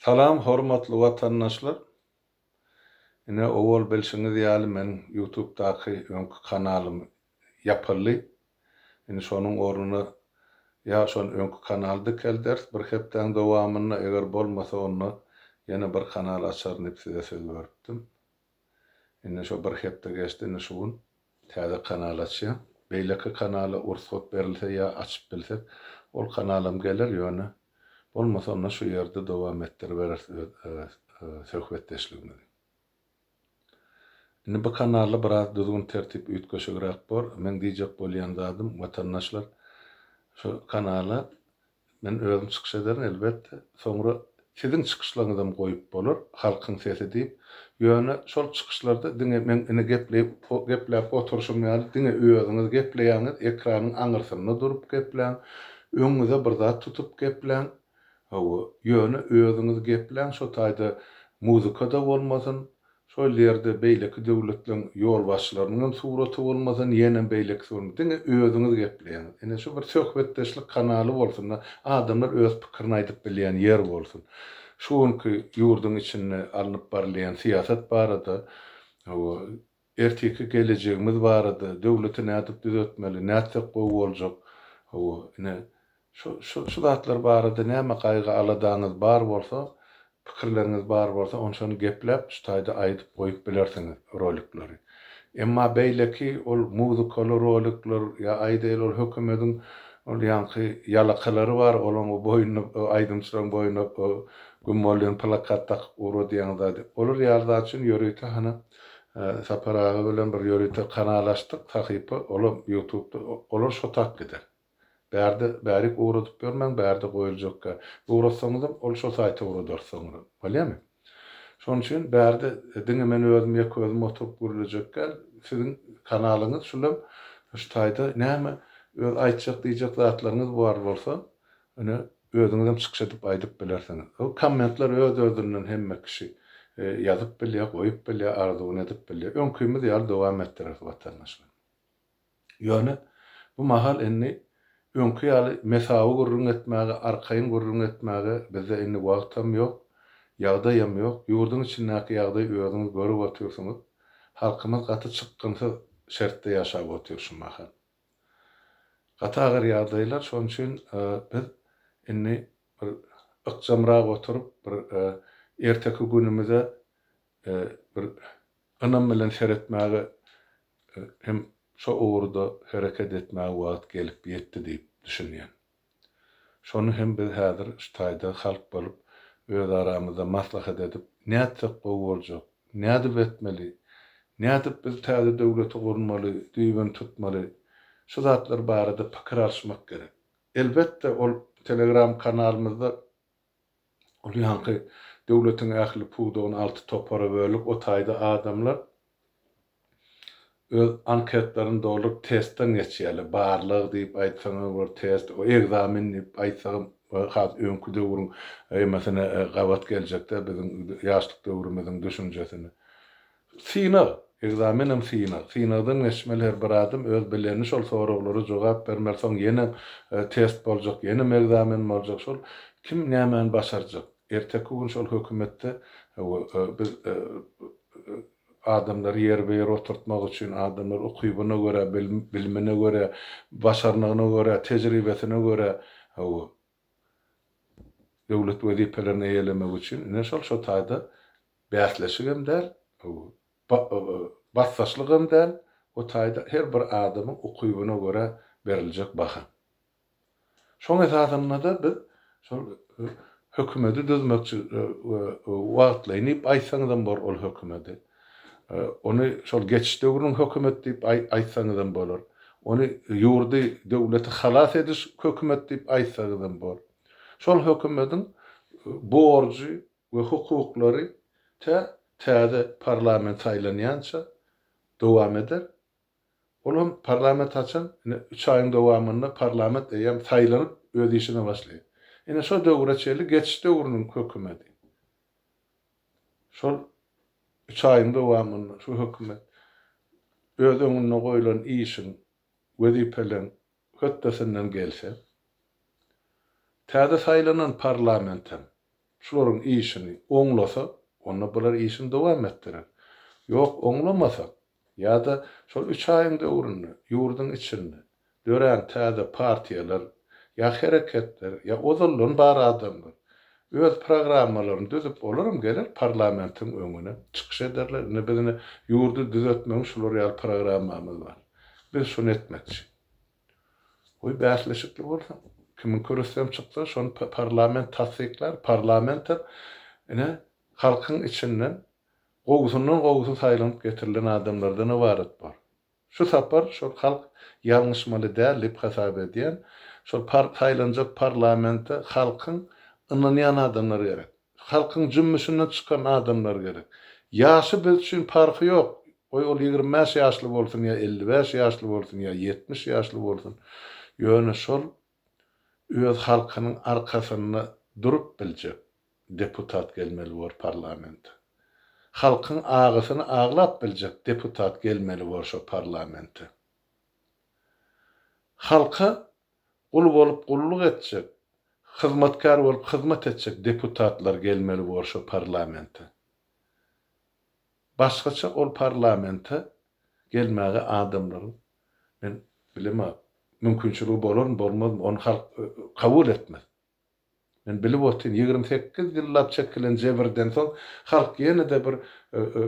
Salam, hormatly watandaşlar. Ine owal belşiňiz ýaly men YouTube'daky öňkü kanalym ýapyly. Ine şonuň ornuny ýa şol öňkü kanaldy kelders bir hepden dowamyny eger bolmasa onu ýene bir kanal açar diýip size söz beripdim. Ine şo bir hepde geçdi, ine şuň täze kanal açýar. Beýleki kanaly ursat berilse ýa açyp bilsek, ol kanalym gelir ýöne. Bolmasa onu şu ýerde dowam etdirip berer söhbetdeşligimizi. Indi bu kanalda biraz düzgün tertip ütköşügrek bor. Men diýjek bolýan zadym watandaşlar şu kanala men özüm çykyş ederim elbetde. Soňra sizin çykyşlaryňyzdan goýup bolar, halkyň sesi diýip. Ýöne şol çykyşlarda diňe men ine geplep oturşum ýaly diňe özüňiz gepleýäňiz ekranyň aňyrsyna durup gepleň, öňüňize bir zat tutup gepleň. Ýöne özüňiz gepleň, şo taýda muzika da bolmasyn. Şol ýerde beýleki döwletleň ýol başlarynyň suraty bolmasyn, ýene beýleki suraty. Diňe özüňiz gepleýän. Ene şu bir söhbetdeşlik kanaly bolsun, adamlar öz pikirini aýdyp bilýän ýer bolsun. Şuňky ýurdun içinde alınıp barylýan siýasat barada, erteki geleceğimiz barada, döwleti nädip düzeltmeli, näçe gowy boljak. Ine şu zatlar barada näme gaýgy aladaňyz bar bolsa, pikirleriniz bar bolsa, onu geplep, şu taýda aýdyp goýup bilersiňiz rolikleri. Emma beýleki ol muzikaly rolikler ýa aýdyl ol hökümetiň ol ýanky ýalakalary bar, olaň boýuny aýdymçylaryň boýuny gümbolýan plakat takyp uradiýan zat. Olar ýalda üçin ýöreýte hana saparagy bilen bir ýöreýte kanal açdyk, takypy olar YouTube'da olar şo tak gider. Bärik uğradyp görmäň, bärde goýuljakka. Uğratsaňyz ol şo saýta uğradarsaňyz. Bolýarmy? Şoň üçin bärde diňe men özüm ýeközüm oturup gürlejakka sizin kanalyňyz şulam şu taýda näme öz aýtjak diýjek zatlaryňyz bar bolsa, ine özüňizden çykyş edip aýdyp bilersiňiz. O kommentler öz-özünden hemme kişi ýazyp bilýär, goýup bilýär, arzuwyn edip bilýär. Öňkümiz ýaly dowam etdirer watandaşlar. Ýöne bu mahal inni öňkü ýaly mesawy gurrun etmäge, arkaýyn gurrun etmäge bize inni wagtam ýok, ýagdaýam ýok. Ýurdun içindäki ýagdaýy özüňiz görüp oturýarsyňyz. Halkymyz gaty çykgynsa şertde ýaşap oturýar şu mahal. Gaty agyr ýagdaýlar, şoň üçin biz inni bir ykjamrak oturup bir erteki günümize bir anam bilen seretmäge hem şo uğurda hereket etmäge wagt gelip ýetdi diýip düşünýän. Şonu hem biz häzir şu taýda halk bolup öz aramyzda maslahat edip näçe gowy boljak, nädip etmeli, nädip biz täze döwleti gurmaly, düýben tutmaly. Şu zatlar barada pikir alşmak gerek. Elbetde ol Telegram kanalymyzda ol ýanky döwletiň ähli puwdugyny alty topara bölük o taýda adamlar öz anketlerini dolup testten geçýärler. Barlyk diýip aýtsaňyz bir test, o egzamin diýip aýtsaňyz has öňkü döwrüň mesele gawat geljekde bizim ýaşlyk döwrümizin düşünjesini. Sina, egzaminim sina. Sinadan geçmeli her bir adam öz bilenini şol soraglary jogap bermersoň ýene test boljak, ýene egzamin boljak şol. Kim nämen başarjak? Erteki gün şol hökümetde biz adamlar yer beýer oturtmak üçin, adamlar okuýbyna görä, bilmine görä, başarnygyna görä, tejribesine görä, döwlet wezipelerini eýelemek üçin ine şol taýda bäsleşik hem däl, bassaşlyk hem däl, o taýda her bir adamyň okuýbyna görä beriljek baha. Şoň esasynda da biz şol hökümeti düzmekçi wagtlaýyp aýtsaňyzdan bor ol hökümeti. Onu şol geçiş döwrüniň hökümet diýip aýtsaňyzdan bolar. Onu ýurdy döwleti halas ediş hökümet diýip aýtsaňyzdan bor. Şol hökümetiň borjy we hukuklary täze parlament saýlanýança dowam eder. Olam parlament açan 3 aýyň dowamynda parlament eýem saýlanyp öz işine başlaýar. Ine şo döwre çeli geçiş döwrüniň hökümeti. Şol 3 aýyň dowamynda şu hökümet öz öňüne goýulan işin wezipeleň höttesinden gelse, täze saýlanan parlamentem şolaryň işini oňlasa, onda bular işini dowam etdirer. Ýok, oňlamasa, ýa-da şol 3 aýyň döwründe ýurdun içinde dören täze partiýalar, ýa hereketler, ýa ozallan bar adamlar öz programmalaryny düzüp olaram gelir parlamentiň öňüne çykyş ederler. Ne bizini ýurdu düzeltmeň şular ýaly programmamyz bar. Biz şunu etmekçi. Oý bäsleşikli bolsa, kimin körüsem çyksa şonu parlament tasdikler, parlamenter ine halkyň içinden gowusundan gowusu saýlanyp getirilen adamlardan ibaret bar. Şu sapar şol halk ýalňyşmaly däl dip hasap edýän şol saýlanjak parlamente halkyň ynanýan adamlar gerek. Halkyň jümmüşinden çykan adamlar gerek. Ýaşy biz üçin farky ýok. Ol 25 ýaşly bolsun ýa 55 ýaşly bolsun ýa 70 ýaşly bolsun. Ýöne şol öz halkynyň arkasynda durup biljek deputat gelmeli bor parlamente. Halkyň agysyny aglap biljek deputat gelmeli bor şo parlamente. Halka kul bolup kulluk etjek, hyzmatkar bolup hyzmat etjek deputatlar gelmeli bor şo parlamente. Başgaça ol parlamente gelmäge adamlaryň men bilemem mümkinçiligi bolar mı bolmaz mı onu halk kabul etmez. Men bilip otyn 28 ýyllap çekilen jebirden soň halk ýene de bir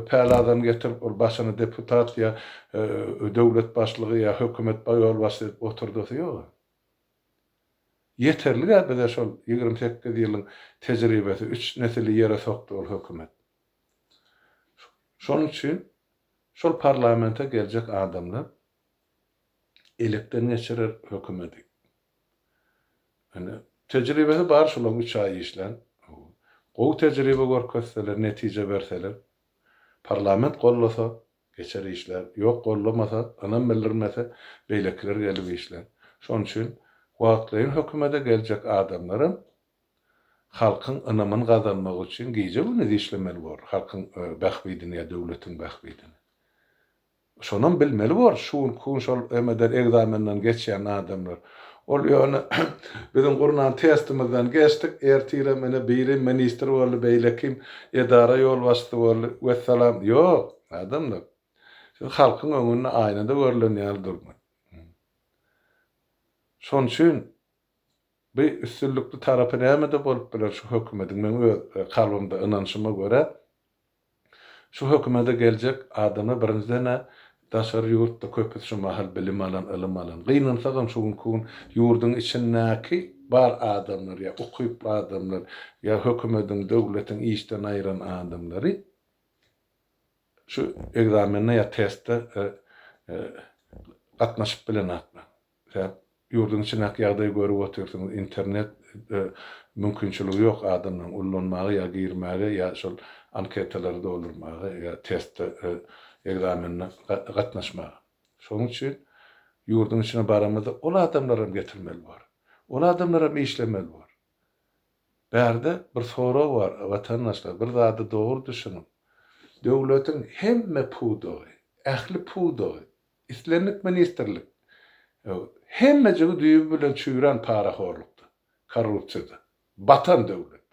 päli adam getirip ol başyna deputat ýa döwlet başlygy ýa hökümet baýol başlyp oturdy ýok. Yeterli bize şol 28 ýylyň tejribesi 3 nesili ýere sokdy ol hökümet. Şonuň üçin şol parlamente geljek adamlar elekden geçirer hökümeti. Yani tecrübesi bar şolaň 3 aý işlen. O tecrübe görkezseler, netije berseler, parlament gollasa geçer işler, ýok gollamasa, anam bildirmese beýlekler gelip işler. Şonuň üçin wagtlaýyn hökümete geljek adamlarym halkyň ynamyny gazanmak üçin giýje bunu işlemeli bor. Halkyň bähbidini ýa döwletiň bähbidini. Şondan bilmeli bor, şol şol emeden egzamenden geçýän adamlar. Ol ýöne bizim gurunan testimizden geçdik, ertire mene biri minister bolu, beýlekim edara ýol başly bolu, vesselam. Ýok, adamlar. Şu halkyň öňünde aýnada görülen ýaly durma. Şoň üçin bir üstünlükli tarapy näme bolup biler şu hökümetiň men kalbymda ynanşyma göre şu hökümete geljek adamy birinciden daşary ýurtda köpüs şu mahal bilim alan, ilim alan. Gynansagan şoň kun ýurdun içindäki bar adamlar ýa okuýup adamlar ýa hökümetiň, döwletiň işden aýran adamlary şu egzamende ýa testde gatnaşyp bilen atma. Ýurdun içindäki ýagdaýy görüp otursaňyz internet mümkinçiligi ýok adamlaryň ullanmagy ýa girmäge ýa şol anketalarda dolurmagy ýa testde egzamende gatnaşmagy. Şoň üçin ýurdun içine baramyzda ol adamlarym getirmeli bor. Ol adamlarym işlemeli bor. Bärde bir soraw bar, watandaşlar bir zady dogry düşünin. Döwletiň hemme pudogy, ähli pudogy, islenlik ministerlik hemmejigi düýbi bilen çüýren paraxorlukda, korrupsiýada, batan döwlet.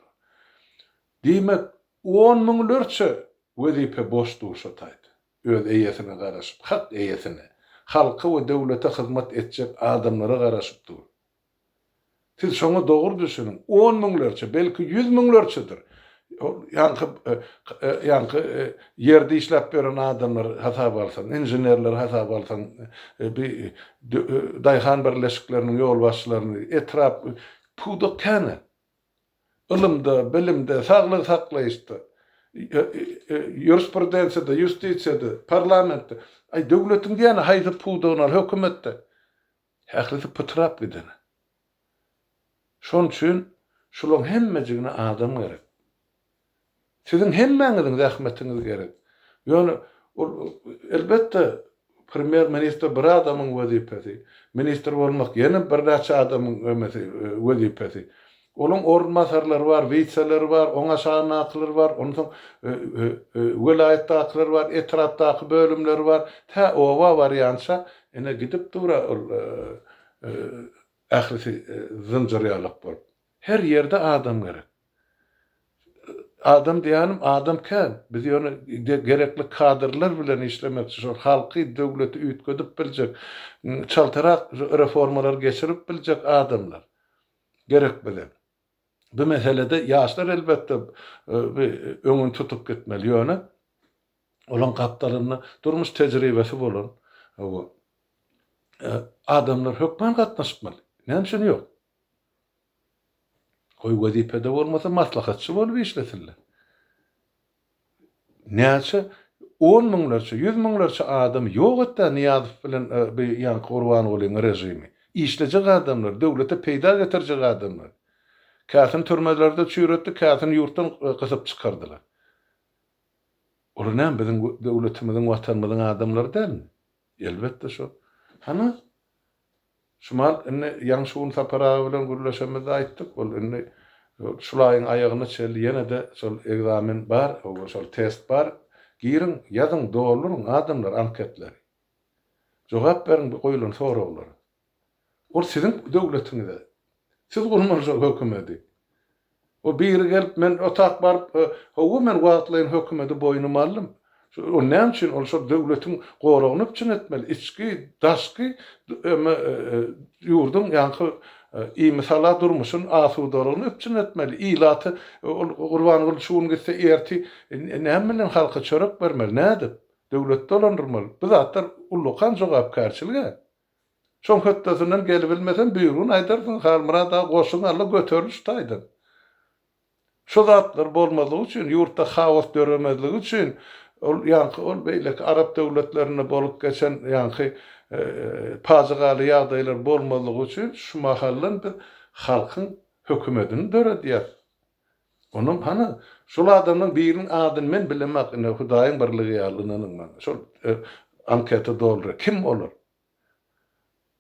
Diýmek 10 miňlerçe wezipe boş durşataýdy. Öz eýesine garaşyp, hak eýesine, halka we döwlete hyzmat etjek adamlara garaşyp dur. Siz şoňa dogry düşünin. 10 miňlerçe, belki 100 miňlerçedir. Ýanky ýerde işläp beren adamlar hasap alsan, injenerler hasap alsan, bir daýhan birleşikleriniň ýol başçylaryny etrap pudo kene. Ilymda, bilimde, saglyk saklaýyşda, ýurisprudensiýada, ýustisiýada, parlamentde, döwletiň diýene haýsy pudonar hökümetde. Häklisi putrap gidene. Şoň üçin şolaň hemmejigine adam gerek. Sizin hemmeňiziň zähmetiniz gerek. Ýöne elbetde premier minister bir adamyň wezipesi, minister bolmak ýene bir näçe adamyň wezipesi. Olaň ornmasarlary bar, wiseleri bar, oňa şanaklary bar, onuň welaýetdakylar bar, etrapdaky bölümleri bar. Owa variantsa ene gidip dura ählisi zynjyryalyk bolup. Her ýerde adam gerek. adam diýenim adam kän. Biz ýöne gerekli kadrlar bilen işlemek üçin halky döwleti üýtgedip biljek, çaltarak reformalar geçirip biljek adamlar gerek bilen. Bu meselede ýaşlar elbetde öňüni tutup gitmeli ýöne. Olan kaptalyny durmuş tejribesi bolan adamlar hökmen gatnaşmaly. Näme üçin ýok? Goý wezipede bolmasa maslahatçy bolup işletirler. Näçe 10 miňlerçe, 100 miňlerçe adam ýok etdi Niýazow bilen ýani Gurbanoğluň rejimi. İşlejek adamlar, döwlete peýda getirjek adamlar. Käsin türmelerde çüýretdi, käsin ýurtdan gysyp çykardylar. Olar näme biziň döwletimiziň, watanymyzyň adamlary dälmi? Elbetde şo. Hana şumal indi ýa-ni şuň sapara bilen gürleşemizde aýtdyk. Ol indi şulaýyň aýagyna çeldi. Ýene de şol egzamin bar, şol test bar. Girin, ýazyň, dolaryň adamlar anketleri. Jogap berin goýulan soraglary. Ol siziň döwletiňizde. Siz gurmanjak hökümeti. O biri gelip men otak barıp, howu men wagtlaýan hökümeti boýnuma aldym. O näme üçin ol şo döwletiň goragyny üçin etmeli. Içki, daşky ýurdun ýa-ni iýmisala durmuşyn asudalygyny üçin etmeli. Ilaty Gurbanoğlu şuň gitse erti näme bilen halka çörek bermeli, näde? Döwlet dolandyrmaly. Bu zatlar ullukan jogapkärçiligi. Şoň hötdesinden gelip bilmesen büýügün aýdarsyň, halmyra da goşuň alla göterilip tutaýdy. Şo zatlar bolmadygy üçin, ýurtda hawas döremezligi üçin, ol beýleki Arap döwletlerine bolup geçen pazygaly ýagdaýlar bolmadygy üçin şu mahallan bir halkyň hökümetini döredýär. Onun hana şol adamyň biriniň adyny men bilemek, Hudaýyň birligi ýalynyň şol anketa doldurar. Kim bolar?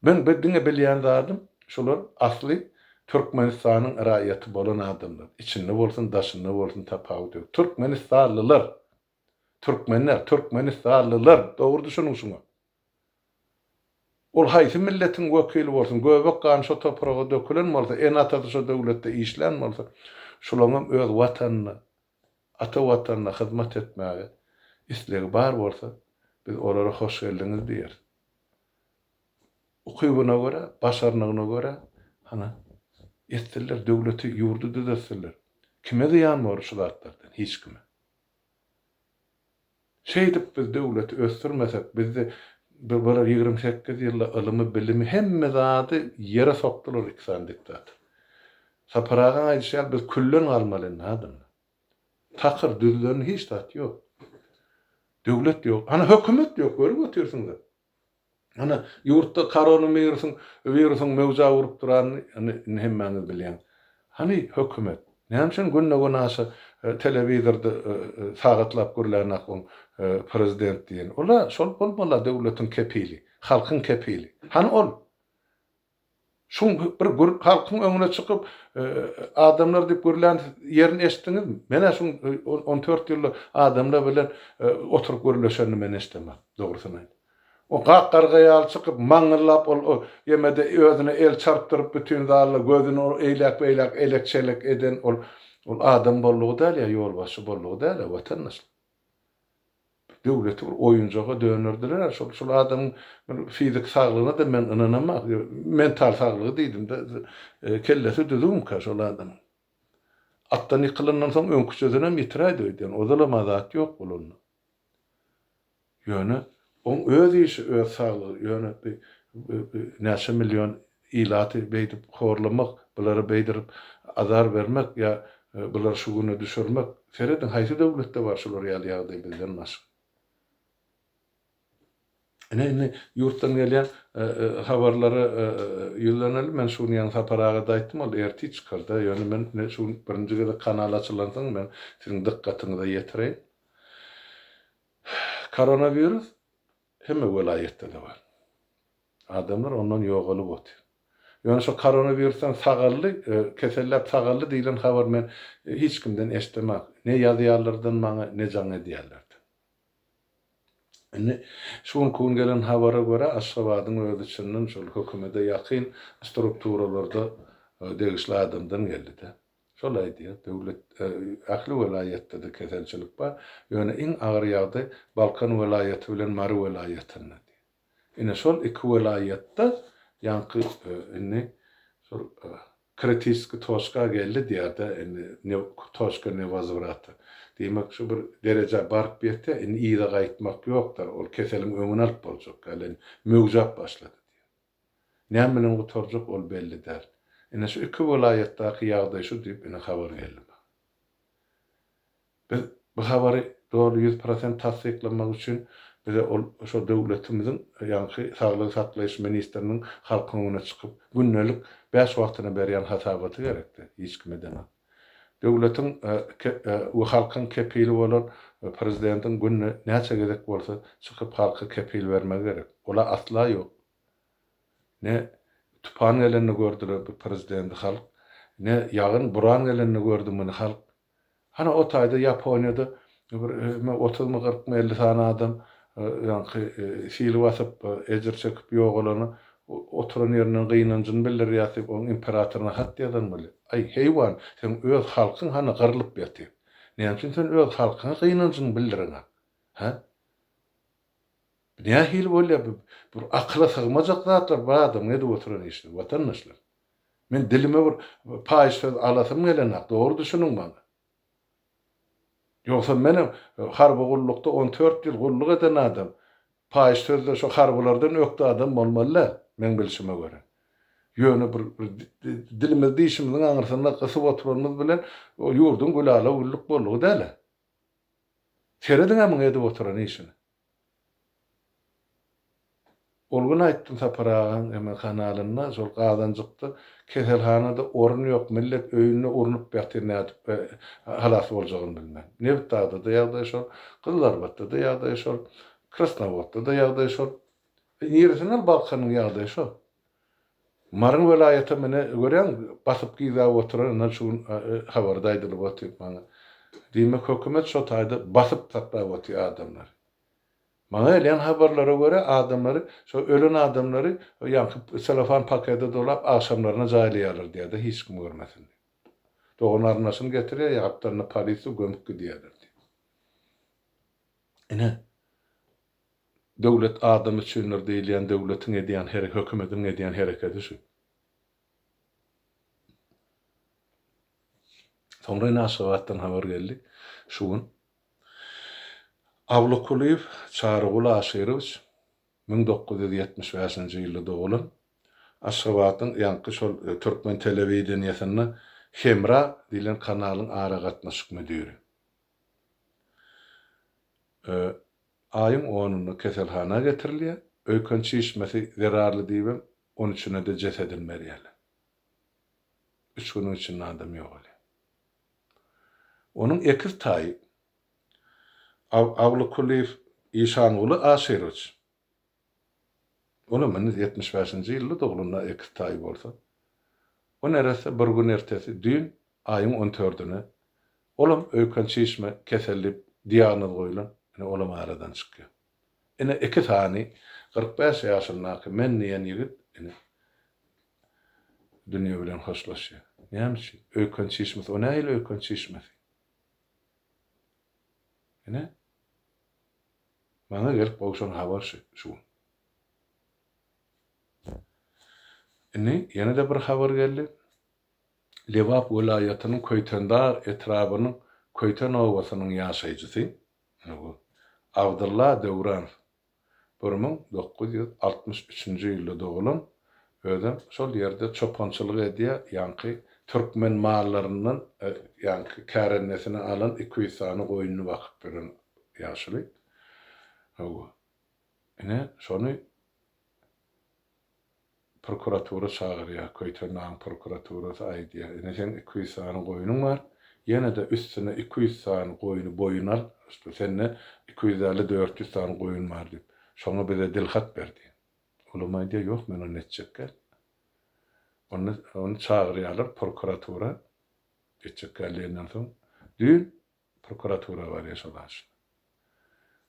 Ben bedine bilýän zadım, şolar asly Türkmenistanyň raýaty bolan adamlar. İçinde bolsun, daşynda bolsun tapawut ýok. Türkmenistanlylar. Türkmenler, Türkmenistanlylar. Dogry düşünüňiz. Ol haýsy milletiň wekili bolsun, göbek gan şo topraga dökülen bolsa, en atada şo döwletde işlen bolsa, şolaryň öz watanyna, ata watanyna hyzmat etmäge islegi bar bolsa, biz olara hoş geldiňiz diýer. Okuýgyna görä, başarnygyna görä, hana etdirler, döwleti ýurdu düzeltdirler. Kime diýan bar şu zatlardan? Hiç kime. Şeýdip biz döwleti ösdürmesek, bizde bir 28 ýylla ilymy, bilimi hemme zady ýere sokdular iksan diktat. Saparaga aýdýar biz küllen almaly nädem? Takyr düzlüğün hiç tat ýok. Döwlet ýok. Ana hökümet ýok, görüp oturýarsyňlar. Ana ýurtda koronawirusyň mewja urup duran, hemmäňiz bilýän. Hani hökümet. Näme üçin günne gonaşy telewizorda sagatlap görülen prezident diýen. Ola şol bolmaly döwletiň kepili, halkyň kepili. Hani ol. Şuň bir halkyň öňüne çykyp adamlar diýip görülen ýerini eşitdiňizmi? Mene şuň 14 ýylly adamlar bilen oturup görüleşeni men eşitmem. Dogrusyny. O gaqargaýal çykyp maňyllap ol ýemede özüne el çarptyryp bütün zalla gözüni eýlek elekçelek eden ol adam bollugy däl ýa ýolbaşy bollugy däl, watandaş. Döwleti bir oýunjaga dönerdiler. Şol adamyň fizik saglygyna da men inanamam. Mental saglygy diýdim de kellesi düzgün ka şol adam. Atdan ýykylyndan soň öňkü sözüne ýitirädi diýen. O zalama zat ýok bolany. Ýöne on öz işi, öz saglygy, ýöne näçe million ilaty beýdip horlamak, bulary beýdirip azar bermek ýa bular şu güne düşürmek. Seredin haýsy döwletde bar şolar ýaly bizden naşy. Ene ýurtdan gelýän habarlary ýollanýar. Men şuny ýa-ni saparaga da aýtdym, ol erti çykyrdy. Ýöne men şu birinji gede kanal açylansaň men siziň dikkatiňize ýetireýin. Koronavirus hemme welaýetde de bar. Adamlar ondan ýogalyp otyr. Ýöne şo koronavirusdan sagally, kesellep sagally diýilen habar men hiç kimden eşitmem. Ne ýazýarlardan maňa, ne jaň edýärler. Şuň kun gelen habara görä Aşgabatyň öz içinden şol hökümete ýakyn strukturalarda degişli adamdan geldi de. Şol şolay diýär. Döwlet akly welayetde de keselçilik bar. Ýöne iň agyr ýagdy Balkan welaýaty bilen Mary welaýatyna. Ine şol iki welayatda ýanky inni şol kritiski toşga geldi diýerde ne toşga ne wazywraty. Diýmek şu bir derece bark berdi, inni ýa-da gaýtmak ýokdur. Ol keseliň öňüne alyp boljak, gelen mögzap başlady. Näme gutorjak ol belli däl. Ine şu iki welayatdaky ýagdaý şu diýip ine habar geldi. Biz bu habary dogry 100% tasdiklemek üçin bize şo döwletimiziň ýanky saglyk saklaýyş ministriniň halkyň öňüne çykyp günnelik 5 wagtyna berýän hasabaty gerekdi. Hiç kime demem. Döwletiň we halkyň kepili bolan prezidentiň günne näçe gezek bolsa çykyp halka kepil bermek gerek. Ola asla ýok. Ne tupan gelenini gördüler bu prezidenti halk, ne ýagyn buran gelenini gördü meni halk. Hana o taýda Ýaponiýada 30-40 50 tane adam ýanky şiili basyp ejir çekip ýogalany oturan ýerinden gynanjyny bildir ýatyp o imperatoryna hat ýazan bile. Ay heýwan, sen öz halkyň hana gyrylyp ýatyp. Näme üçin sen öz halkyňa gynanjyny bildireňa? Ha? Näme hil bolýar bu? Bir akla sygmajak zatlar bar adam näde oturan işdi, watandaşlar. Men dilime bir paýyş söz alasym gelenak, dogry düşünüň bana. Yoksa benim harby gullukda 14 ýyl gulluk eden adam, paýyş sözde şu harbylardan ökdi adam bolmaly, men bilişime göre. Ýöne bir dilimiz diýişimiziň aňyrsyna gysyp oturmamyz bilen o ýurdun gulala gulluk bollugy däl. Serediňem edip oturan işini. Olgun aýtdym saparagan eme kanalyna şol gadanjykdy keselhanada orun ýok, millet öýüne urunup ýatyrnaýdy, halas boljagyny bilmem. Nebitda da ýagdaý şol, Kızlarbatda da ýagdaý şol, Krasnovodda da ýagdaý şol. Ýeresiniň Balkanyň ýagdaý şol. Maryn welaýaty mene görýän basyp gyzap oturan şu habardaýdylar botyp bana. Diýmek hökümet şo taýda basyp taklap otýar adamlar. Bana gelen haberlere göre adamları, şu ölen adamları ýanky selofan pakete dolap akşamlarına jaýlaýarlar diýdi, hiç kim görmesin. Doğunlarynasyn getirýär, ýapdaryny polisi gömüp gidiýärler. Ene döwlet adam üçindir diýilýän döwletiň edýän hökümetiň edýän hereketi şu. Sonra Naşybatdan haber geldi. Şuň Avlukuliýew Çarıgul Aşyrowyç 1975-nji ýylda dogulan Aşgabatyň ýanky şol Türkmen telewizioniýasyna Hemra diýilen kanalyň ara gatnaşyk müdiri. Aýyň 10-uny keselhana getirilýär. Öýkün çeşmesi zerarly diýip 13-üne de cesedilmerýär. 3 gün üçin adam ýok. Onuň ekiz taýy Avlukuliýew Işanguly Aşyrowyç. Onu men 75-nji ýylda dogulanda ekiz taýy bolsa. O nerese bir gün ertesi dün aýyň 14-üne olam öýkün çeşme kesellip diýagnoz goýulan, ene olam aradan çykýar. Ene iki tany 45 ýaşyndaky men diýen ýigit ene dünýä bilen hoşlaşýar. Näme üçin? Öýkün çeşmesi, o näil öýkün çeşmesi? Ene bana gelip bolşan habar şu. Ene ýene-de bir habar geldi. Lewap welaýatynyň Köýtendar etrabynyň Köýten owasynyň ýaşaýjysy, bu Abdulla Döwran 1963-nji ýylda dogulan, özüm şol ýerde çopançylyk edýär, ýanky türkmen mallarynyň ýanky kärennesini alan 200 sany goýuny bakyp beren ýaşaly. Ene şonu prokuratura çağırýar, Köýtenäň prokuraturasy aýdýar. Ene sen 200 sany goýunyň bar, ýene de üstüne 200 sany goýuny boýun al, senne 250-400 sany goýun bar diýip. Şoňa bize dilhat berdi. Ulama diýär, ýok men onu etjekler. Onu çağırýarlar prokuratura. Etjeklerden soň dün prokuratura bar ýaşalar.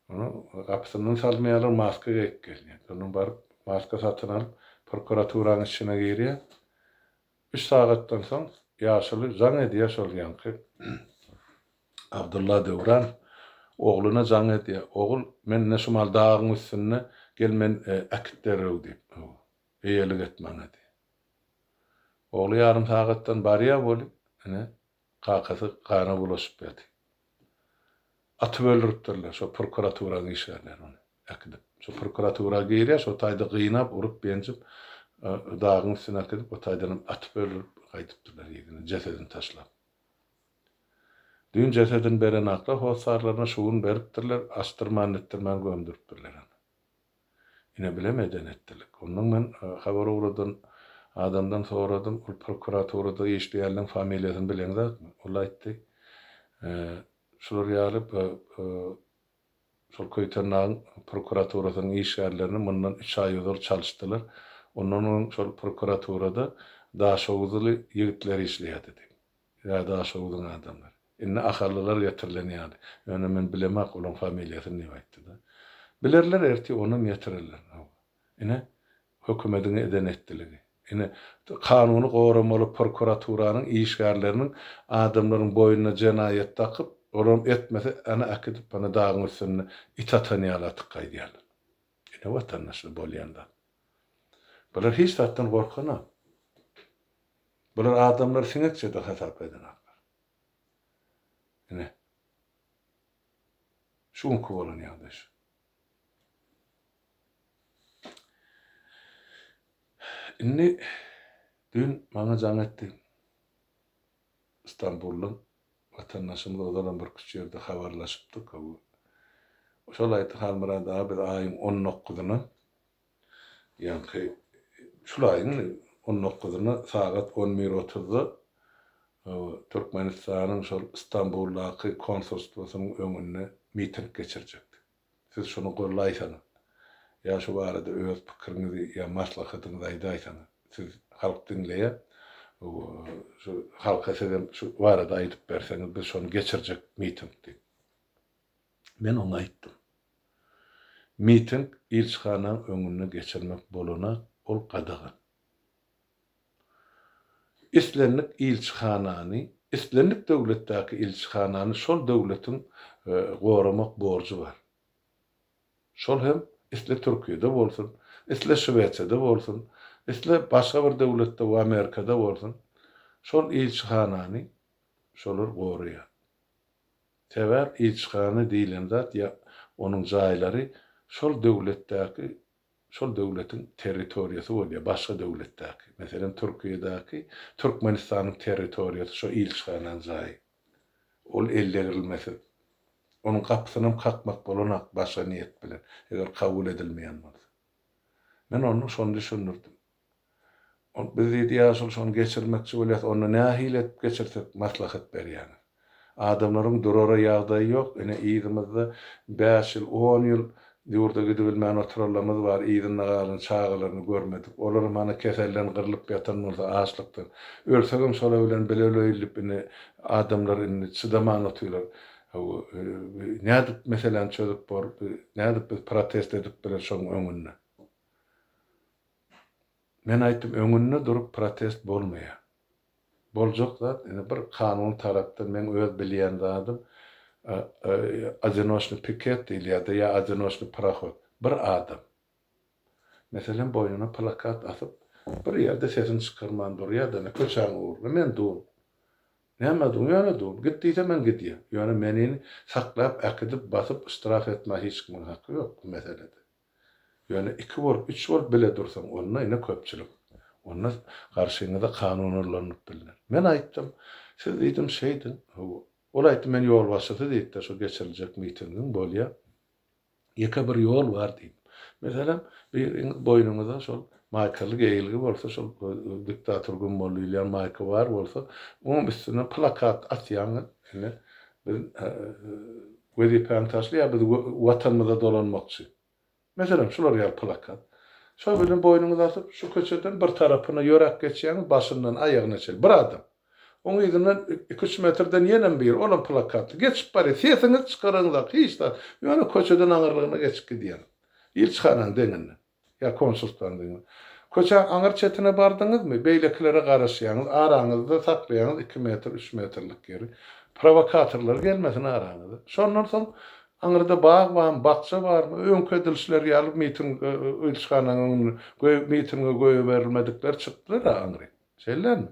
Onu gapysyny salmaýarlar, maska giyip gelýär. Onu bar maska satyn alyp prokuraturaň içine girýär. 3 sagatdan soň yaşaly jaň ediýär şol ýanky. Abdullah Döwran ogluna jaň ediýär. Ogul men näşumal dagyň üstüne gel men akitdereg diýip. Eýelik etmäň edi. Ogly ýarym sagatdan barýar bolup, kakasy gana bulaşyp ýaty. Atyp öldüripdirler, şo prokuraturaga işlerler onu. Akidip. Şo prokuraturaga girýär, şo taýda gynap, urup, benjip, dagyň üstüne akidip, o taýdan atyp öldürip gaýdypdyrlar ýegine, jesedini taşlap. Dün jesedini beren akla, hosarlaryna şuwun beripdirler, astyrman etdirmän gömdüripdirler. Ine bilemeden etdilik. Ondan men habar uğradan, adamdan soradım, ol prokuraturada işleýärliň familiýasyny bileňiz mi? Ol aýtdy. Şular ýalyp şol köýternaň prokuraturasynyň işgärlerini mundan 3 aý ýozul çalyşdylar. Ondan şol prokuraturada daşoğuzly ýigitler işleýärdi. Ya daşoğuzlyň adamlar. Inne ahallylar getirilýär. Ýöne men bilemek olan familiýasyny näme aýtdy da. Bilerler erti onu getirirler. Ine hökümetini eden etdiligi. Ine kanuny goramaly prokuraturanın işgärleriniň adamlaryň boyuna jenaýet takyp, olam etmese ana akidip bana dagyň üstüne it atanýarlatyk gaýdýarlar. Ine watandaşly bolýanda. Bular hiç zatdan gorkana. Bular adamlar siňekçe de hasap edenler. Ine şuňky bolan ýagdaş. Inni dün bana jaň etdi. İstanbul'un vatandaşımla olan bir küçük yerde haberleşipdik. Şol aýtdy halmyrada bir aýyň 19-na ýa-ni şol aýyň 19-na sagat 11:30-da Türkmenistanyň şol İstanbuldaky konsulstwasynyň öňünde miting geçirjekdi. Siz şunu gollaýsaňyz ya şu barada öz pikiriňizi ya maslahatyňyzy aýdaýsaňyz, siz halk dinleýär, şu halka sedem şu barada aýdyp berseňiz, biz şonu geçirjek miting diýip. Men oňa aýtdym. Miting ilçhanaň öňüne geçirmek bolana ol gadagan. İslenlik ilçhanany, islenlik döwletdäki ilçhanany şol döwletiň goramak borjy bar. Şol hem isle Türkiýede bolsun, isle Şweýçede bolsun, isle başga bir döwletde we Amerikada bolsun, şol ilçhanany şolar goraýar. Teber ilçhana diýilen zat ya onuň jaýlary şol döwletdäki, şol döwletiň territoriýasy bolýar, başga döwletdäki. Meselem Türkiýedäki, Türkmenistanyň territoriýasy şo ilçhananyň jaýy. Ol ellerilmesi. Onun kapısyny kakmak bolanak başga niýet bilen, eger kabul edilmeýän bolsa. Men onu şonu düşünürdim. Biz ýa-şol şonu geçirmekçi bolýar, onu nähile geçirsek maslahat berýär. Adamlaryň durara ýagdaýy ýok, ene ýyzymyzda 5 ýyl, 10 ýyl ýurda gidibilmän oturallarymyz bar, ýyzyň nagalyny, çağalaryny görmedik. Olar mana keselden gyrylyp ýatan bolsa açlykdan. Ölsegem şola bilen belelöýülip adamlar çydaman oturýar. Nädip meselen çözüp borup, nädip biz protest edip bilen şoň öňünde. Men aýtdym, öňünde durup protest bolmaýar. Boljak zat, bir kanun tarapdan men öz bilýän zatym, одиночный пикет diýilýär ya одиночный parоход. Bir adam. Meselen boynuna plakat asyp, bir ýerde sesini çykarman durýar da köçäň uğruna men dur. Näme dur, ýöne dur. Gitdiýse men gidýär. Ýöne meni saklap, akidip, basyp istiraf etme hiç kimin hakkı ýok bu meselede. Ýöne 2 bolup, 3 bolup bile dursaň, onda ine köpçülik. Onda garşyňyzda kanun urlanyp bilinir. Men aýtdym, siz diýdim şeýdin, ol aýtdy men ýol başlasy diýdi, şo geçiriljek mitingiň bolýar. Ýeke bir ýol bar diýdim. Meselem bir boýnuňyza şol Michael Geylgi bolsa, şol diktator Gumbolly bilen Michael var bolsa, onuň üstüne plakat atýan, bir wezipen taşlaýar, biz watanymyza dolanmakçy. Meselem şolar ýa plakat. Şo bilen boýnuňyza asyp, şu köçeden bir tarapyna ýörek geçýän, başyndan aýagyna çel bir adam. Oň ýygynyň 2-3 metrden ýenen bir olan plakatly geçip bary, sesiňiz çykaraňyzda hiç da, ýöne köçeden aňyrlygyna geçip gidýär. İlçhanaň deňinde, ya konsultdan deňinde. Köçen aňyr çetine bardyňyzmy? Beýlekilere garaşýaňyz, araňyzda saklaýaňyz 2 metr, 3 metrlik ýeri. Provokatorlar gelmesin araňyza. Şondan soň aňyrda bag barmy, bakça barmy? Öňkü edilişler ýalyp miting ilçkanyň mitinge goýup berilmedikler çykdylar aňyry. Şeýlerini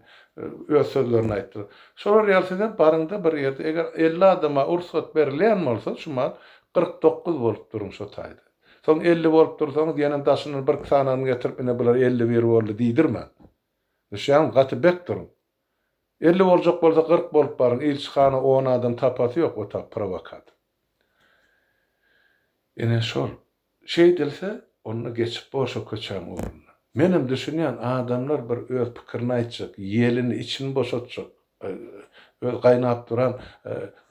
öz sözlerini aýtdylar. Şolar ýalsydan barynda bir ýerde eger 50 adama ursat berilýän bolsa, şumal 49 bolup durun şo taýda. Soň 50 bolup dursaňyz ýene daşyny bir sanany getirip ine bular 51 boldy diýdirme. Şeýle gaty bek durun. 50 boljak bolsa 40 bolup barın. İlçihana 10 adam tapasy ýok, o tap provokat. Ene şol şey dilse, onu geçip boşa köçen uğruna. Menim düşünýän adamlar bir öz pikirini aýtjak, ýelini içini boşatjak, öz gaýnap duran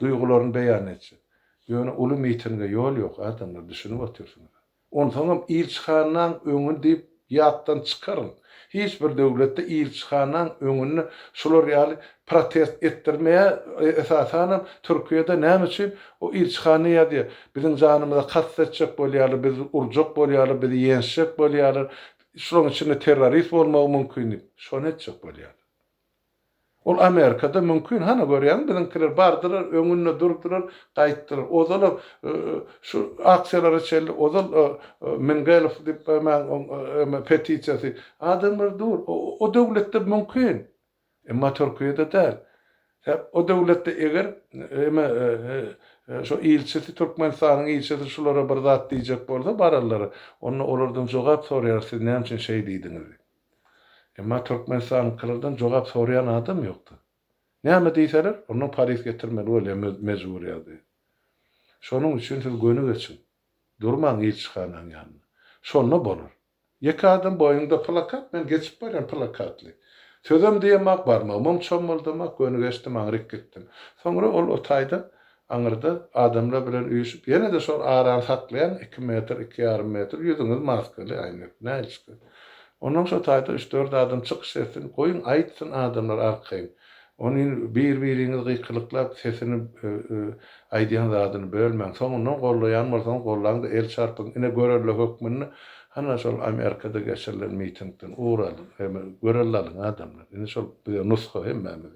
duýgularyny beýan etjek. Ýöne uly mitinge ýol ýok, adamlar düşünip otursunlar. Onsoňam ilçihanyň öňüni diýip ýatdan çykaryn. Hiç bir döwletde ilçihanyň öňüni şular ýaly protest etdirmeye esasanam Türkiýede näme üçin o ilçihany ýa-da biziň janymyza kastetjek bolýarlar, bizi urjak bolýarlar, bizi ýenşek bolýarlar. Şoň içinde terrorist bolmagy mümkin. Şonu etjek bolýar. Ol Amerikada mümkin. Hana görýän biziňkiler bardyrar, öňünde durdurar, gaýtdyrar. Ozal şu aksiýalara çeldi, ozal Mengelov diýip petisiýasy. Adamlar dur. O döwletde mümkin. Emma Türkiýede däl. O döwletde eger şu ilçesi Türkmenistanyň ilçesi şulara bir zat diýjek bolsa barallar. Onu olardan jogap sorýar, siz näme üçin şey diýdiňiz? Emma Türkmenistanlylardan jogap sorýan adam ýokdy. Näme diýseler, onu Paris getirmeli bolýar mejburiýety. Şonuň üçin siz göni geçin. Durmaň ilçihanyň ýanyna. Şonda bolar. Ýeki adam boýunda plakat, men geçip barýan plakatly. Sözüm diýemek barmy? Mum çomuldymak, göni geçdim, aňryk gitdim. Soňra ol o taýda aňyrda adamlar bilen üýüşip, ýene de şol aran saklayan 2 metr, 2,5 metr ýüzüňiz maskaly aýnyk. Näçe? Ondan şo taýda 3-4 adam çykyş etsin, goýun aýtsyn adamlar arkaýyn. Onu bir-biriňiz gyklyklap sesini aýdýan zadyny bölmäň. Soňundan gollaýan bolsaň gollaňda el çarpyň ine görerlik hökmüni hana şol Amerikada geçirilen mitingden uğralyň. Hem görerler adamlar. Ine şol bir nusxa hemmemi.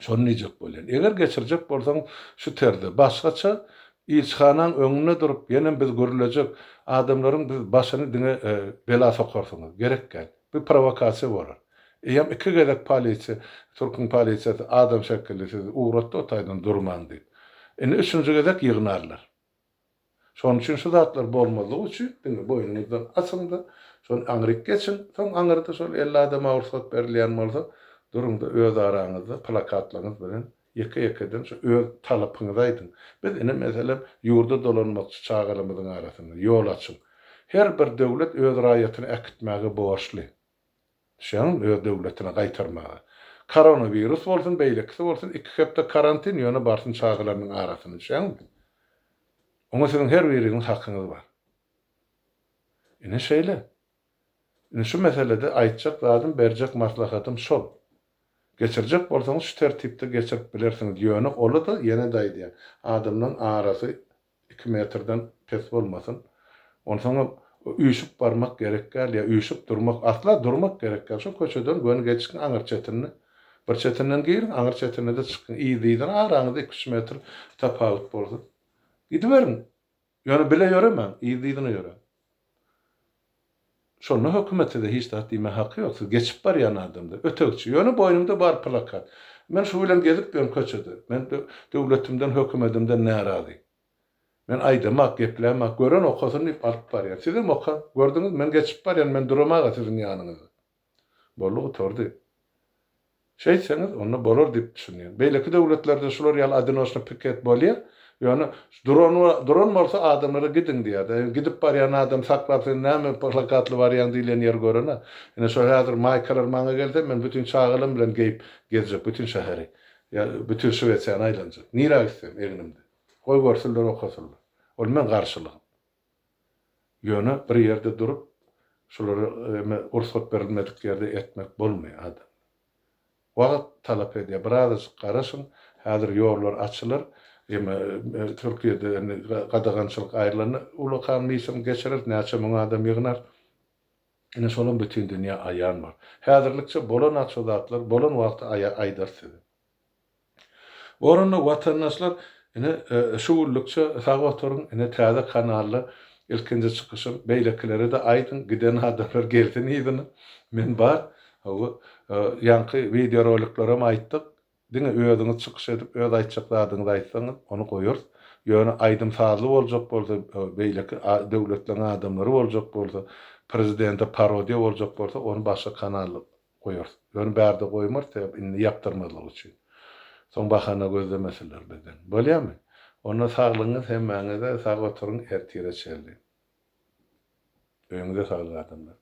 Şonu niýek bolýar. Eger geçirjek bolsaň şu terde başgaça ilçihanyň öňünde durup ýene biz görülecek adamlaryň biz başyny diňe bela sokarsyňyz gerek gel. Bir provokasiýa bolar. Ýa iki gezek polisiýa, Türkiň polisiýasy adam şekilli sizi uğratdy, o taýdan durman diýip. Ene üçüncü gezek ýygnarlar. Şoň üçin şu zatlar bolmalygy üçin diňe boýnuňyzdan asyňda şonu aňryk geçin, soň aňyrda şol 50 adama ursat berilýän bolsa, durumda öz araňyzda plakatlaryňyz bilen ýeke-ýekeden şu öz talapyňyzy aýdyn. Biz ine meselem ýurda dolanmakçy çağalymyzyň arasynda ýol açyň. Her bir döwlet öz raýatyny äkitmäge borçly. Şoň öz döwletine gaýtarmagy. Koronavirus bolsun, beýlekisi bolsun, 2 hepde karantin ýöne barsyn çağalarynyň arasynda. Şoň. Oňa siziň her biriňiz hakyňyz bar. Ine şeýle. Ine şu meselede aýtjak zadym, berjek maslahatym şol. Geçirjek bolsaňyz şu tertipde geçirip bilersiňiz. Ýöne ola da ýene daýdy. Adamlaryň arasy 2 metrden pes bolmasyn. Onsoň üýüşüp barmak gerekkel ýa üýüşüp durmak, asla durmak gerekkel. Şu köçeden gön geçiň aňyr çetinini bir çetinden girin, aňyr çetinine de çykyn. Iýdydan araňyzda 2 metr tapawut boldy. Gidiberin. Ýöne bile ýöremen, iýdydan ýöre. Şonu hökümete de hiç taht diýme haky ýok. Geçip barýan adamda. Ötökçi. Ýöne boýnumda bar plakat. Men şu bilen gezip ben köçede. Men döwletimden, hökümetimden närazy. Men aýdamak, geplemek, gören okasyn diýip alyp barýar. Sizem oka, gördüňiz, men geçip barýan, men duramaga siziň ýanyňyzda. Bollugy tordy. Şeýseňiz, onda bolar diýip düşünýän. Beýleki döwletlerde şular ýaly adynoşna piket bolýar. Ýöne duran bolsa adamlara gidin diýär. Gidip barýan adam saklap näme plakatly barýan diýilen ýer görene. Ine şol häzir maýkalar maňa gelse men bütün çağalym bilen geyip gezjek bütün şäheri. Ya bütün Şweýçarya aýlanjak. Nire gitsem egnimde. Goý görseler okasynlar. Ol men garşylygym. Ýöne bir ýerde durup şolary ursat berilmedik ýerde etmek bolmaýar adam. Wagt talap edýär. Biraz garaşyň, häzir ýollar açylar. Türkiýede gadagançylyk aýrylany ulakan misim geçirir, näçe müň adam ýygnar. Ine şolun bütün dünya ayan var. Häzirlikçe bolan atşodatlar, bolan wagty aýdarsydy. Oranda watandaşlar ine şu ullukça sagwatoryň ine täze kanally ilkinji çykyşym beýlekilere de aýdyn, giden adamlar gelsin ýygyny. Men bar, hawa ýanky video roliklarym aýtdyk. Diňe özüňiz çykyş edip öz aýtjaklaryňyzy aýtsaňyz onu goýarys. Ýöne aýdym sazly boljak bolsa, beýleki döwletleriň adamlary boljak bolsa, prezidente parodiýa boljak bolsa, onu başga kanalda goýarys. Ýöne bärde goýmar, indi ýapdyrmadyk üçin. Soň bahana gözlemeseler bizden. Bolýarmy? Ona saglygyňyz hem maňyza sag oturuň ertire çeldi. Öňüňde sagly adamlar.